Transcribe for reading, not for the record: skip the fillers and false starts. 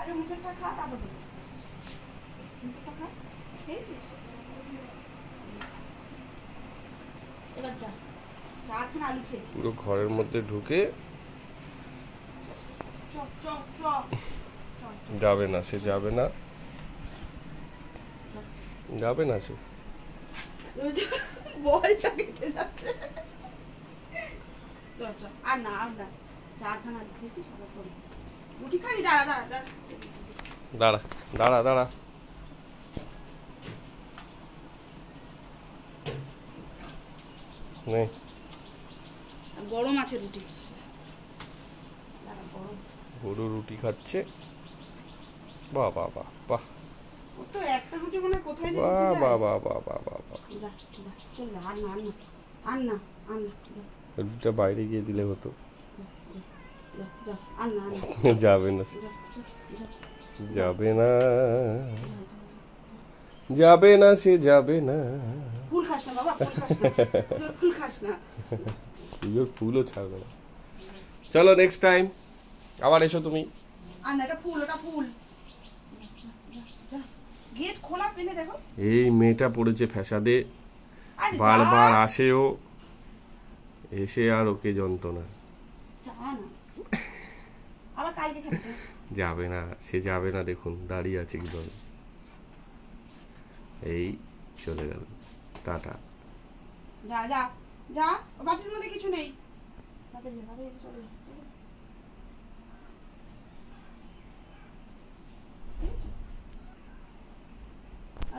আগে মুখেরটা খা, তারপর মুখেরটা খা। খেয়েছিস? এবার যা, চারখানা আলু খেয়ে পুরো ঘরের মধ্যে ঢুকে যাবে না, সে যাবে না, যাবে না সে। বলটা কেটে যাচ্ছে। চ চ, আর না আর না, চারখানা আলু খেয়েছিস, আবার করবি রুটি খাবি? দাঁড়া দাঁড়া দাঁড়া দাঁড়া দাঁড়া দাঁড়া, নে গরম আছে রুটি, দাঁড়া গরম। গরু রুটি খাচ্ছে, বাহ বাহ বাহ বাহ, ও তো একটা রুটি মানে কোথায় যে বাহ ঢুকে বাহ যায়। বাহ বাহ বাহ বাহ বাহ। যা যা, চল যা, আর না আর না আর না আর না, যা রুটিটা বাইরে গিয়ে দিলে হতো। যা যা যা, আর না আর না, যাবে না সে, যা যা যা, যাবে না, যাবে না সে, যাবে না। ফুল খাস না বাবা, ফুল খাস না, ফুল খাস না। তুইও ফুলও ছাড়বে না। চলো নেক্সট টাইম আবার এসো তুমি। আর না, এটা ফুল, ওটা ফুল। গেট খোলা পেলে দেখো। এই মেয়েটা পড়েছে ফ্যাসাদে, আরে বারবার আসেও, এসে আর ওকে যন্ত্রণা। যা না, আবার কালকে খাবি যা। যাবে না, সে যাবে না, দেখুন দাঁড়িয়ে আছে কিভাবে। এই চলে গেল, টাটা। যা যা যা, বাটির মধ্যে কিছু নেই, তাড়াতাড়ি চলে যা।